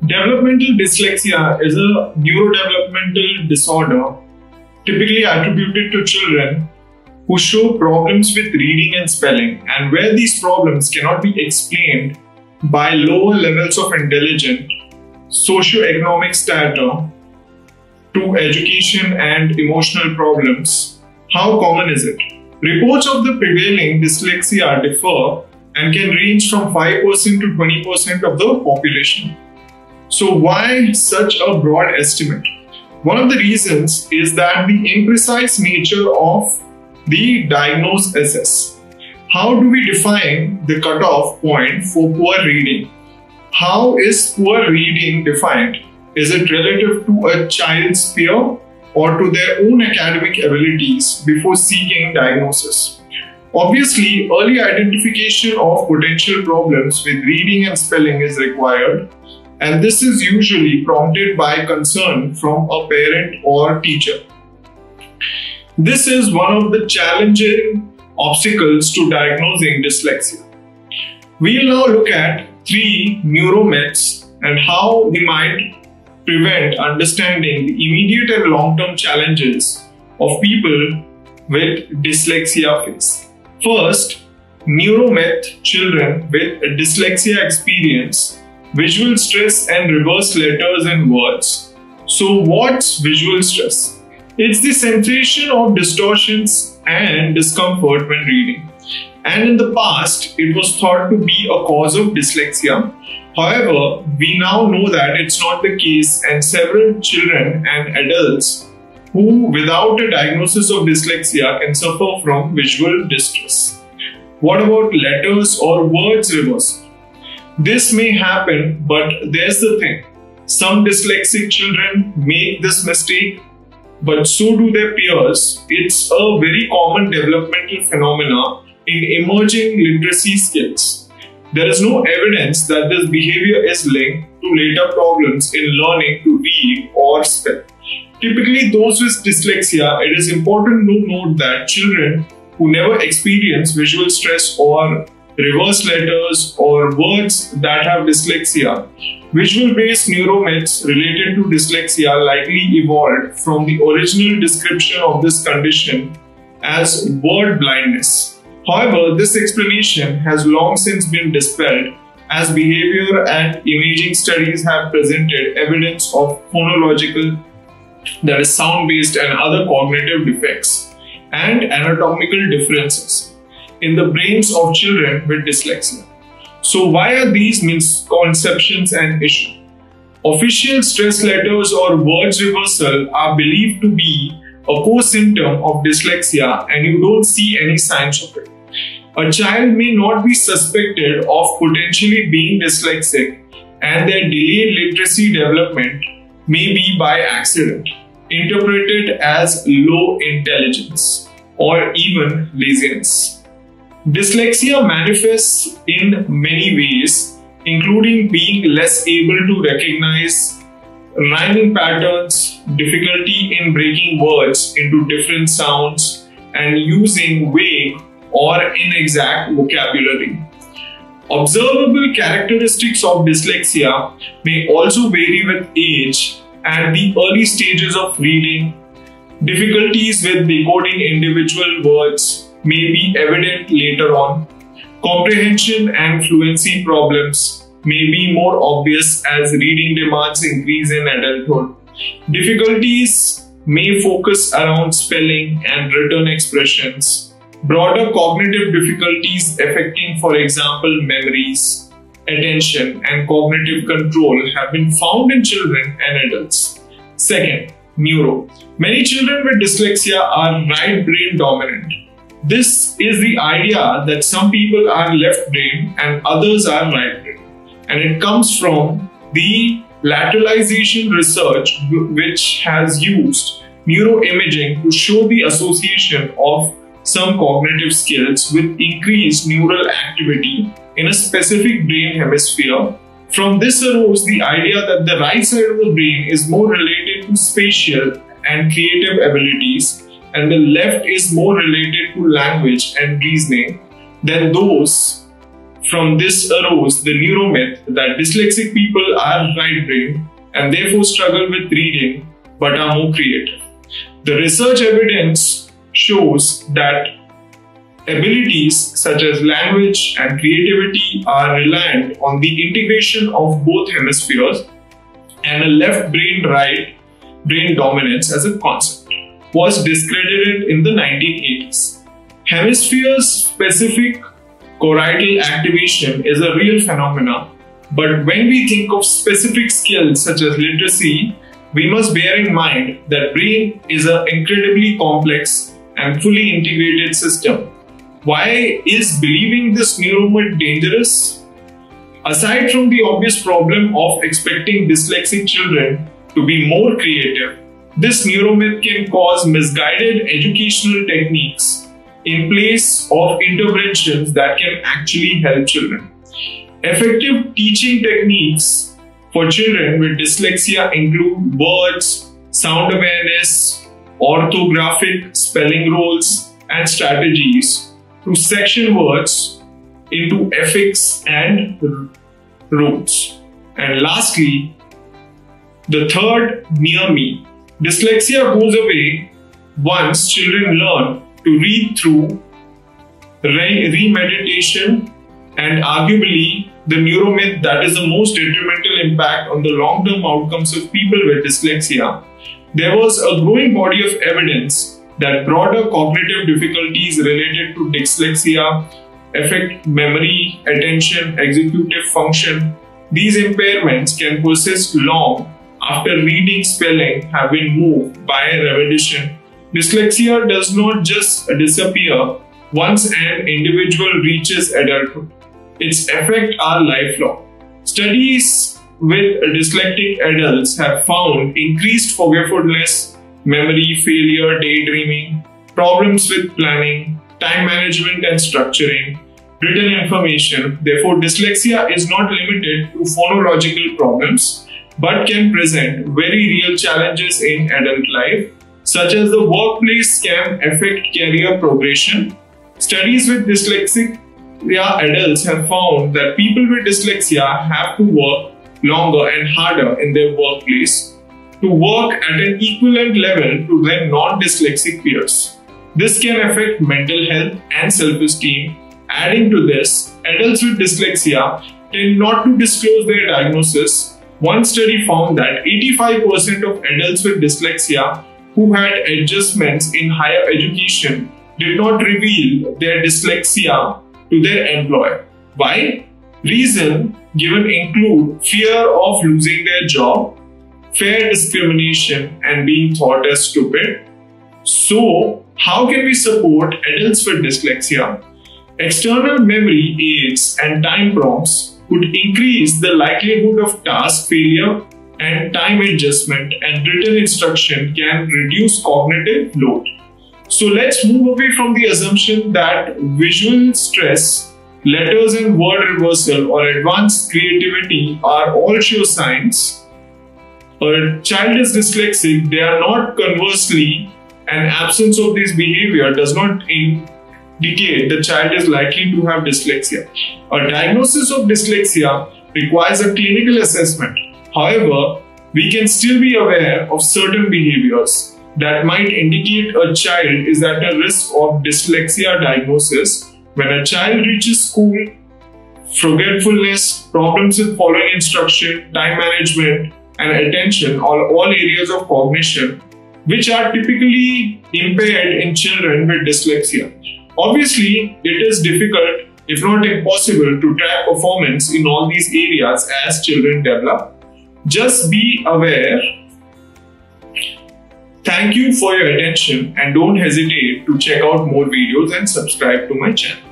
Developmental dyslexia is a neurodevelopmental disorder typically attributed to children who show problems with reading and spelling, and where these problems cannot be explained by lower levels of intelligence, socioeconomic strata, to education and emotional problems. How common is it? Reports of the prevailing dyslexia differ and can range from 5% to 20% of the population. So why such a broad estimate? One of the reasons is that the imprecise nature of the diagnosed SS. How do we define the cutoff point for poor reading? How is poor reading defined? Is it relative to a child's peer or to their own academic abilities before seeking diagnosis? Obviously, early identification of potential problems with reading and spelling is required, and this is usually prompted by concern from a parent or teacher. This is one of the challenging obstacles to diagnosing dyslexia. We'll now look at 3 neuromyths and how we might prevent understanding the immediate and long-term challenges of people with dyslexia face. First, neuromyth: children with dyslexia experience visual stress and reverse letters and words. So what's visual stress? It's the sensation of distortions and discomfort when reading. And in the past, it was thought to be a cause of dyslexia. However, we now know that it's not the case, and several children and adults who, without a diagnosis of dyslexia, can suffer from visual distress. What about letters or words reversal? This may happen, but there's the thing. Some dyslexic children make this mistake, but so do their peers. It's a very common developmental phenomena in emerging literacy skills. There is no evidence that this behavior is linked to later problems in learning to read or spell. Typically, those with dyslexia, it is important to note that children who never experience visual stress or reverse letters or words that have dyslexia, visual-based neuromyths related to dyslexia likely evolved from the original description of this condition as word blindness. However, this explanation has long since been dispelled, as behavior and imaging studies have presented evidence of phonological, that is sound-based, and other cognitive defects and anatomical differences in the brains of children with dyslexia. So why are these misconceptions an issue? Official stress letters or words reversal are believed to be a co-symptom of dyslexia, and you don't see any signs of it. A child may not be suspected of potentially being dyslexic, and their delayed literacy development may be by accident, interpreted as low intelligence or even laziness. Dyslexia manifests in many ways, including being less able to recognize rhyming patterns, difficulty in breaking words into different sounds, and using vague or inexact vocabulary. Observable characteristics of dyslexia may also vary with age and the early stages of reading. Difficulties with decoding individual words may be evident later on. Comprehension and fluency problems may be more obvious as reading demands increase in adulthood. Difficulties may focus around spelling and written expressions. Broader cognitive difficulties affecting, for example, memories, attention, and cognitive control have been found in children and adults. Second, neuro. Many children with dyslexia are right brain dominant. This is the idea that some people are left brain and others are right brain, and it comes from the lateralization research, which has used neuroimaging to show the association of some cognitive skills with increased neural activity in a specific brain hemisphere. From this arose the idea that the right side of the brain is more related to spatial and creative abilities, and the left is more related to language and reasoning than those From this arose the neuromyth that dyslexic people are right-brained and therefore struggle with reading but are more creative. The research evidence shows that abilities such as language and creativity are reliant on the integration of both hemispheres, and a left brain right brain dominance as a concept was discredited in the 1980s. Hemisphere-specific choroidal activation is a real phenomenon, but when we think of specific skills such as literacy, we must bear in mind that brain is an incredibly complex and fully integrated system. Why is believing this neuromyth dangerous? Aside from the obvious problem of expecting dyslexic children to be more creative, this neuromyth can cause misguided educational techniques in place of interventions that can actually help children. Effective teaching techniques for children with dyslexia include words, sound awareness, orthographic spelling rules, and strategies to section words into affix and roots. And lastly, the third near me. Dyslexia goes away once children learn to read through remeditation, and arguably the neuromyth that is the most detrimental impact on the long-term outcomes of people with dyslexia. There was a growing body of evidence that broader cognitive difficulties related to dyslexia affect memory, attention, executive function. These impairments can persist long after reading, spelling have been moved by remediation. Dyslexia does not just disappear once an individual reaches adulthood. Its effects are lifelong. Studies with dyslexic adults have found increased forgetfulness, memory failure, daydreaming, problems with planning, time management and structuring, written information. Therefore, dyslexia is not limited to phonological problems, but can present very real challenges in adult life, such as the workplace can affect career progression. Studies with dyslexic adults have found that people with dyslexia have to work longer and harder in their workplace to work at an equivalent level to their non-dyslexic peers. This can affect mental health and self-esteem. Adding to this, adults with dyslexia tend not to disclose their diagnosis. One study found that 85% of adults with dyslexia who had adjustments in higher education did not reveal their dyslexia to their employer. Why? Reason given include fear of losing their job, fair discrimination, and being thought as stupid. So, how can we support adults with dyslexia? External memory aids and time prompts could increase the likelihood of task failure, and time adjustment and written instruction can reduce cognitive load. So let's move away from the assumption that visual stress, letters and word reversal, or advanced creativity are all sure signs. A child is dyslexic, they are not. Conversely, an absence of this behavior does not indicate the child is likely to have dyslexia. A diagnosis of dyslexia requires a clinical assessment. However, we can still be aware of certain behaviors that might indicate a child is at a risk of dyslexia diagnosis. When a child reaches school, forgetfulness, problems with following instruction, time management, and attention are all areas of cognition which are typically impaired in children with dyslexia. Obviously, it is difficult, if not impossible, to track performance in all these areas as children develop. Just be aware. Thank you for your attention and don't hesitate to check out more videos and subscribe to my channel.